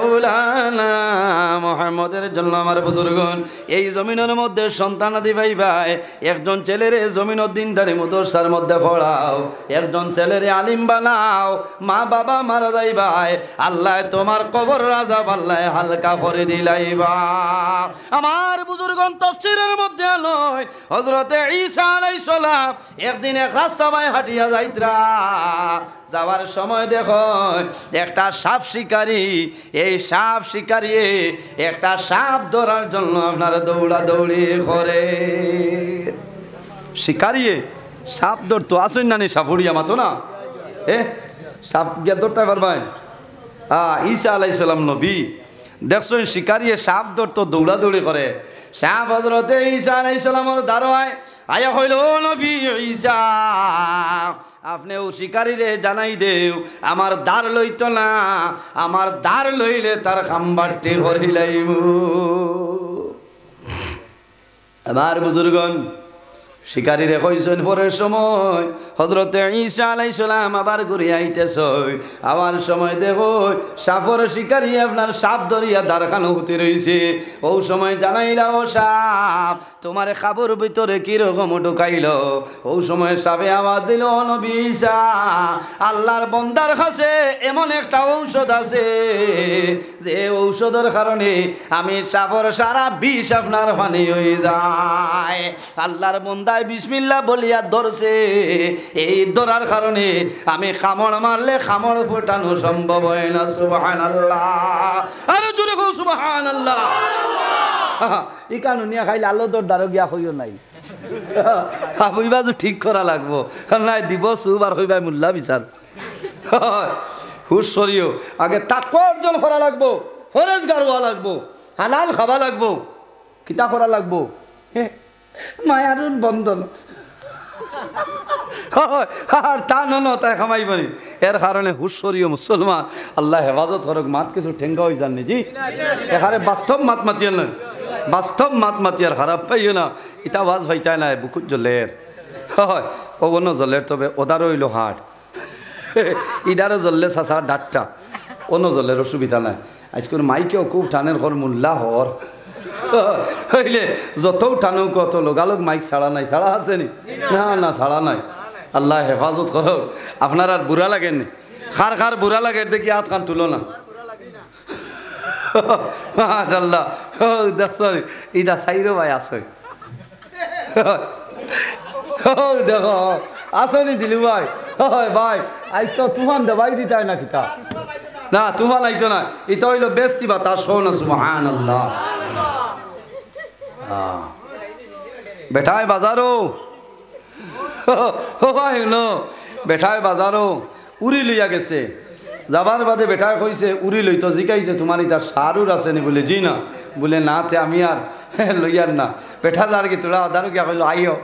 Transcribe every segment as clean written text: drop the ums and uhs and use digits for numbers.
মাওলানা মুহাম্মদের জন্য আমার বুজুর্গণ এই জমিনের মধ্যে সন্তানাদি ভাই ভাই একজন ছেলেরে জমিনের দিনদারি মাদ্রাসার মধ্যে পড়াও, একজন ছেলেরে আলিম বানাও। মা বাবা মারা যাই ভাই, আল্লাহ তোমার কবর আযাব আল্লাহ হালকা করে দিলাইবা। আমার বুজুর্গণ তাফসীরের মধ্যে আলোয় হযরতে ঈসা আলাইহিস সালাম একদিন এক রাস্তা বাই হাঁটিয়া যাইতরা, যাওয়ার সময় দেখো একটা সাপ শিকারী, এই সাপ শিকারী একটা সাপ ধরার জন্য আপনার দৌড়াদৌড়ি করে। শিকারী সাপ ধরতো আসেন না নি, সাপুড়িয়া মাতো না সাপ গিয়া ধরতে পারবেন? ঈসা আলাইহিস সালাম নবী দেখছেন শিকারী সাপ ধরতো দৌড়াদৌড়ি করে। সাপ হযরতে ঈসা আলাইহিস সালামের দারোয়ায় আয়া হইল, ও নবী ঈসা আপনি ও শিকারীরে জানাই দেও আমার দ্বার লইত না, আমার দ্বার লইলে তার খাম্বারটি হরিলাইমু। আমার বুজুর্গণ শিকারীরে কইছেন পরের সময় হযরতে ঈসা আলাইহিস সালাম আবার ঘুরে আইতেছ, আবার সময় দেখো সাপর শিকারী আপনার সাপ ধরিয়া দারখানো হতে রইছে। ও সময় জানাইলা, ও সাপ তোমার খাবর ভিতরে কিরকম ঢুকাইল? ও সময় সাপে আওয়াজ দিল, ও নবী ঈসা আল্লাহর বন্দার কাছে এমন একটা ঔষধ আছে যে ঔষধের কারণে আমি সাপর সারা বিষ আপনার পানি হয়ে যায়। আল্লাহর বন্দা বিসমিল্লাহ বলিয়া ধরছে, এই ধরার কারণে আমি কামড় মারলে কামড় ফোটানো সম্ভব হয় না। সুবহানাল্লাহ, আরে জোরে কও সুবহানাল্লাহ। এই কানুনিয়া খাইলে আল্লাহ তোর দ্বারা গিয়া হইও নাই, হইবা তো ঠিক করা লাগবো নাই দিব সুব আর হইবা মোল্লা বিচার। হুশ সরিও, আগে তাকওয়া অর্জন করা লাগবো, ফরজগার হওয়া লাগবো, হালাল খাওয়া লাগবো, কিতা করা লাগবো মায়ার বন্ধন আর তা নয় খামাইবানি। এর কারণে হুশরিও মুসলমান আল্লাহ হেফাজত করক। মাত কিছু ঠেঙ্গা হয়ে যাননি জি, এখানে বাস্তব মাত মাতিয়ার নয়, বাস্তব মাত মাতিয়ার খারাপ পাইও না। ইটা বাজ ভাইটাই নাই বুকুত জলের হয় ও অন্য জলের, তবে ওদার হইল হাট ইদারও জ্বললে চাচা ডাটটা, অন্য জলের অসুবিধা নাই। আজকের মাইকেও খুব টানের ঘর মোল্লা হর হইলে যত টানো কত লোগালোক মাইক ছাড়া নাই, ছাড়া আছে নি? না না ছাড়া নাই। আল্লাহ হেফাজত করো। আপনার আর বুড়া লাগেননি? খার খার বুড়া লাগে দেখি হাত খান তুলো না। মাশাআল্লাহ দেখছ ইদা সাইরো ভাই আসো দেখো আসনি দিলু ভাই ভাই আজ তো তুফান দেবাই দিতাই না কিতা না তুফান আইতো না, এটা হইল বেস্তি বা তার শোনা। সুবহানাল্লাহ। বেটায় বাজারো বেটায় বাজারো উড়ি লইয়া গেছে, যাবার বাদে বেটায় কইছে উড়ি লইতো, জিকাইছে তোমার ইটা সারুর আছে নি? বলে জি না। বলে না তে আমি আর লইয়ার না। বেটা যার কি তোরা আদারও গিয়া কইল আইও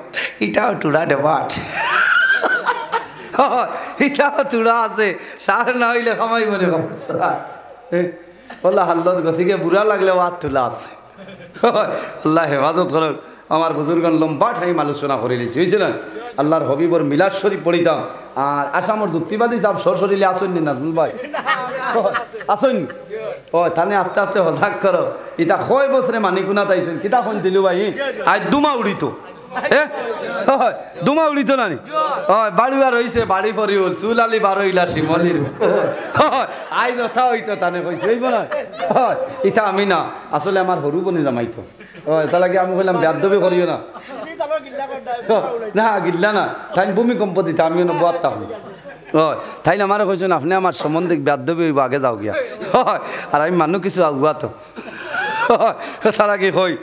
ইটাও টুড়া ডেবাট ইটাও টুড়া আছে, সার না হইলে খামাই বলে বললা হাল্লত গতিকে বুড়া লাগলেও আর তুলা আছে। আল্লাহ হেফাজত করো। আমার বুজুর্গন লম্বা টাইম আলোচনা করে লিছি বুঝছিলেন। আল্লাহর হবিবর মিলাদ শরীফ পড়িতাম। আর আসামর যুক্তিবাদী সাহেব সরসরিলে আসেননি নাজমুল ভাই? আসেন ও থানে আস্তে আস্তে হজাক করো। ইটা কয় বছরে মানিকুনা তাইছেন কিতা ফোন দিলু ভাই আজ দুমা উড়িত দুমা উড়িত নানি বাড়িওয়া রয়েছে বাড়ি পরি হল চুল আলি বারোইলা শিমলির আই যথা হইতো তানে কইছে হইব না। ইটা আমি না আসলে আমার হরু বনে জামাইতো তা লাগে আমি কইলাম বেদবি করিও না না গিল্লা না তাই ভূমিকম্প দিতে আমিও না বোয়ার তাহলে তাই না আমারও কইছেন আপনি আমার সম্বন্ধে বেদবি হইব আগে যাও গিয়া আর আমি মানুষ কিছু আগুয়া তো তারা কি কই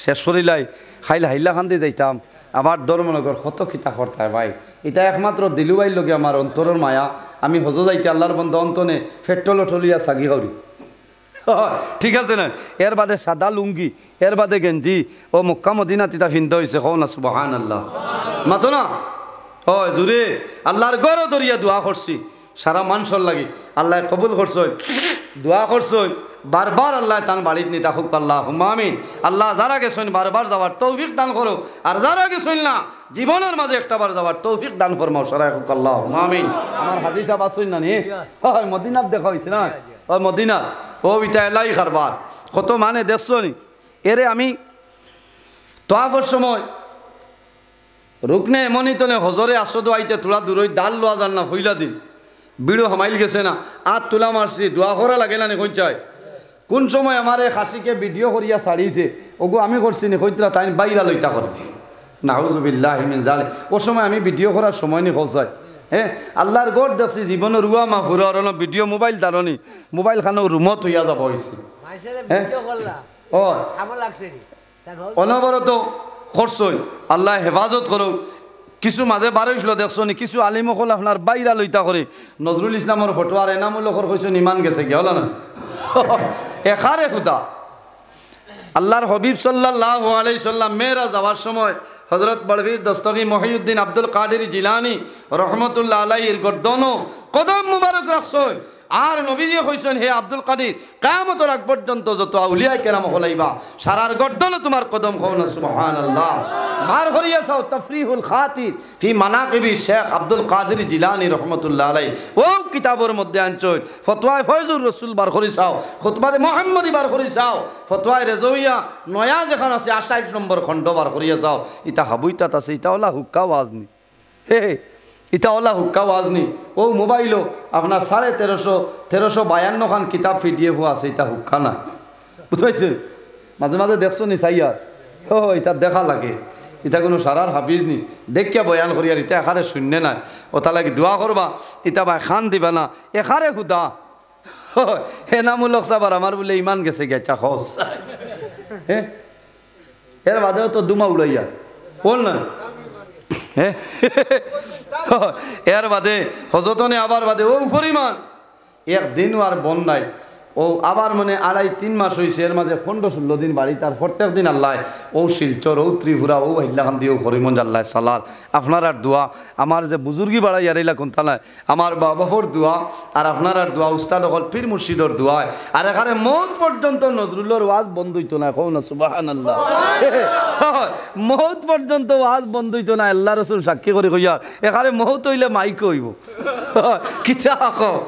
শেষ করিলাই খাইলে হাইলা খান্দি যাইতাম আবার ধর্মনগর কত কিতা করতায় ভাই। এটা একমাত্র দিলুবাই লগে আমার অন্তরের মায়া। আমি হজ যাইতে আল্লাহর বন্ধ অন্তনে পেট্রোল ঠলিয়া সাগি করি ঠিক আছে না। এর বাদে সাদা লুঙ্গি, এর বাদে গেঞ্জি ও মক্কা মদিনা তিতা ফিনতে হয়েছে কও না সুবহানাল্লাহ মাতো না হয় জুড়ে আল্লাহর গড় দরিয়া দোয়া করছি সারা মানুষের লাগি আল্লাহ কবুল করছই দোয়া করছই বারবার আল্লাহ তান বাড়িত নিতা হোক আল্লাহ আমিন। আল্লাহ যারা গেছেন বারবার যাওয়ার তৌফিক দান করো, আর যারা গেছেন না জীবনের মাঝে একটাবার যাওয়ার তৌফিক দান ফরমাও সারা হোক আল্লাহ আমিন। আমার হাজি সাহেব আসুন না নি মদিনাত দেখা হয়েছে না ও মদিনার ও ইটা এলাই কারবার কত মানে দেখছো নি এরে আমি তোয়াফর সময় রুকনে এমনই তো হজরে আসদ আইতে তোলা দূরই ডাল লোয়া যান না ফুইলা দিন বিড়ো হামাইল গেছে না আর তোলা মারছি দোয়া করা লাগে না কোন চাই কোন সময় আমার এই খাসিকে ভিডিও করিয়া ছাড়িয়েছে ওগো আমি করছি নি কইতরা তাই বাইরা লইতা করবে নাউজুবিল্লাহ মিন জালিক ও সময় আমি ভিডিও করার সময় নি খোঁজাই হ্যাঁ আল্লাহর গড় দেখছি জীবনের রুয়া মা ঘুরার ভিডিও মোবাইল দাঁড়নি মোবাইল খানো রুমত হইয়া যাব হয়েছে ও অনবরত খরচই আল্লাহ হেফাজত করুক কিছু মাঝে বারইছিল দেখছো নি কিছু আলিমকল আপনার বাইরা লইতা করে নজরুল ইসলামের ফটো আর এনামুল্লখর কইছেন ইমান গেছে কি হলো না এখারে খুদা আল্লাহর হবিব সাল্লাল্লাহু আলাইহি সাল্লাম মেয়েরা যাওয়ার সময় হযরত বড়বীর দস্তগী মহিউদ্দিন আব্দুল কাদের জিলানী রহমতুল্লাহ আলাইহির গর্দনও কদম মুবারক রাখছই আর নবীজি কইছেন হে আব্দুল কাদের কিয়ামতের আগ পর্যন্ত যত আউলিয়া কেরাম হলাইবা সারার গর্দনও তোমার কদম খাও না সুবহানাল্লাহ মার হরিয়া সাও তাফরিহুল খাতির ফি মানাকিবি শেখ আব্দুল কাদের জিলানী রহমতুল্লাহ আলাইহি ও কিতাবের মধ্যে আনছই ফতোয়ায়ে ফয়জুর রাসূল বার করি চাও খুতবায়ে মুহাম্মদি বার করি চাও ফতোয়ায়ে রেজওয়িয়া নয়া যেখান আছে 28 নম্বর খণ্ড বার করিয়া চাও ইতা হাবুইতাত আছে ইতা ওলা হুক্কা ওয়াজনি হে ইটা ওলা হুক্কা ওয়াজনি ও মোবাইলও আপনার 1352 খান কিতাব পিডিএফ আছে ইটা হুক্কা না বুঝতে মাঝে মাঝে দেখছো নি চাইয়া ও এটা দেখা লাগে ইটা কোনো সারার হাফিজ নি দেখিয়া বয়ান করিয়ার ইটা এখারে শূন্য নাই ও তা লাগে দোয়া করবা ইটা বা খান দিবা না এখারে হুদা এনামুলক সাবার আমার বলে ইমান গেছে গেছা খস হ্যাঁ এর বাদেও তো দুমা উড়াইয়া বল না এর বাদে হজতনে আবার বাদে ও পরিমাণ একদিনও আর বন নাই ও আবার মানে 2.5-3 মাস হয়েছে এর মাঝে 15-16 দিন বাড়ি তার প্রত্যেক দিন আল্লাহ ও শিলচর ও ত্রিপুরা ও হাইলাখান দিয়ে হরিমঞ্জ আল্লাহ সালার আপনার আর দোয়া আমার যে বুজুর্গি বাড়াই আরাইলা কোনটা নাই আমার বাবাহর দোয়া আর আপনার আর দোয়া উস্তাদ হল পীর মুর্শিদর দোয়া আর এখানে মৌত পর্যন্ত নজরুল্লাহর ওয়াজ বন্ধ হইতো না কও না সুবহানাল্লাহ মৌত পর্যন্ত ওয়াজ বন্ধ হইতো না আল্লাহ রসুল সাক্ষী করে কইয়া এখানে মৌত হইলে মাইক হইব কিতা কও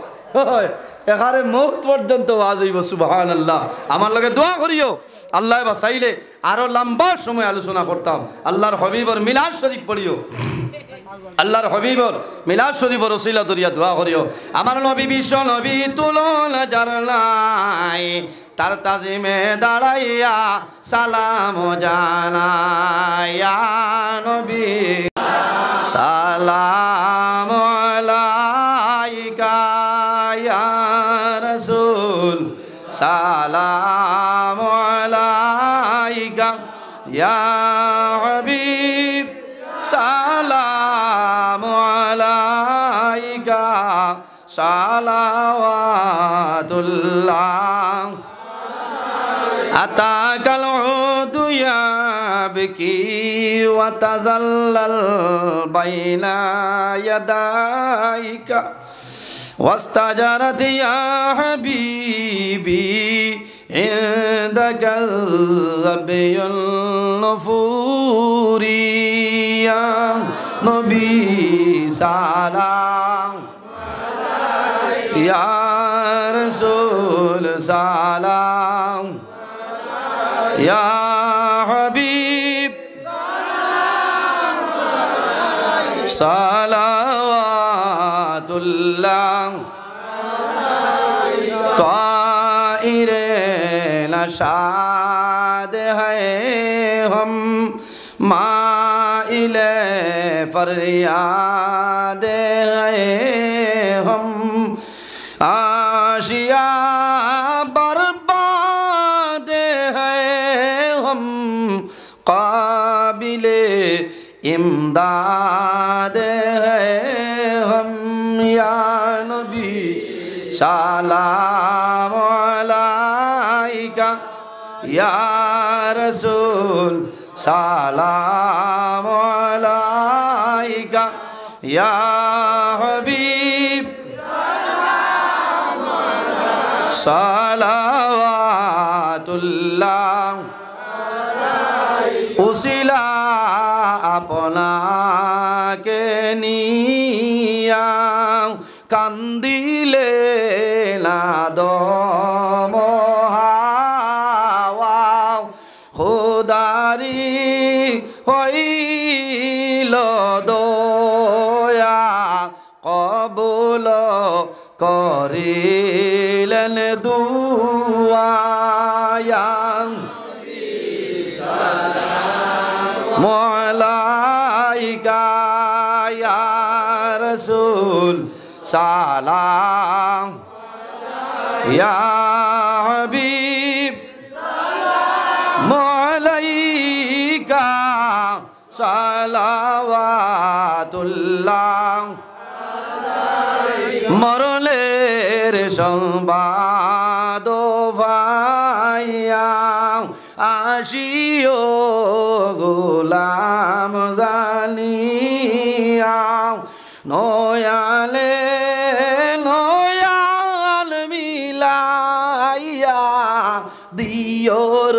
এখানে মৌত পর্যন্ত ওয়াজ হইব সুবহানাল্লাহ আমার লগে দোয়া করিও আল্লাহ বাঁচাইলে আরো লম্বা সময় আলোচনা করতাম আল্লাহর হবিবর মিলাদ শরীফ পড়িও আল্লাহর হবিবর মিলাদ শরীফর ওসিলা দরিয়া দোয়া করিও আমার নবী বিশ্ব নবী তুলনা জানাই তার তাজিমে দাঁড়াইয়া সালাম জানাইয়া নবী সালাম আলাইকা ইয়া রাসূল সালাম আলাইকা ইয়া হাবিব সালাম আলাইকা সালাওয়াতুল্লাহ আতাকাল উদু ইয়াবকি ওয়া তাযাল্লাল বাইনা ইয়াদাইকা واستجرت يا حبيبي عندك الربي النفور يا نبي سلام يا رسول سلام يا حبيب صلواتullah ताइरे नशाद है हम माइले फरियाद है हम आशिया बर्बाद है हम काबिले इमदाद है हम या नबी सलाम अलैका या रसूल सलाम अलैका या हबीब सलावतुल्लाह उसिला আপনাকে নিয়া কান্দিলে না করলেন দুয়া ইয়া মালাইকা ইয়া রাসূল সালাম ইয়া হাবিব মালাইকা সালাওয়াতুল্লাহ মরলের সংবাদ ভাইয়া আসিও গোলাম জানিয়া নয়ালে নয়াল মিলাইয়া দিওর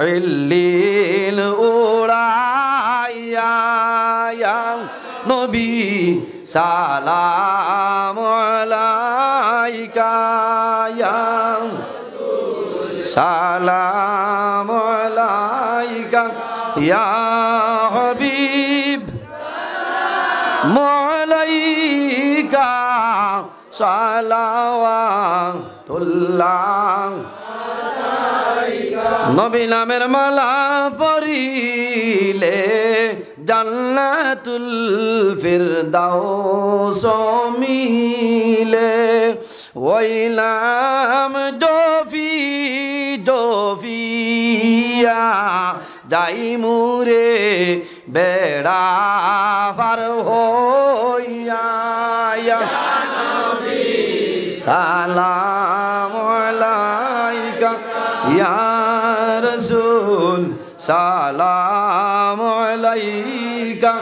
ইল্লিল উড়াইয়া নবী সালাম আলাইকা ইয়া সালাম আলাইকা ইয়া হাবিব মালাইকা সালাওয়াতুল্লাহ নবী নামের মালা পরিলে জান্নাতুল ফিরদাউস মিলে ওই নাম জফি জফিয়া যাই মুরে বেড়া পার হইয়া সালাম আলাইকা ইয়া রাসূল সালাম আলাইকা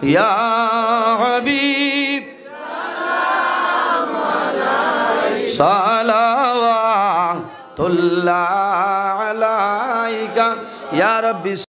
ইয়া হাবিব সালাওয়াতুল্লাহ আলাইকা ইয়া রাব্বি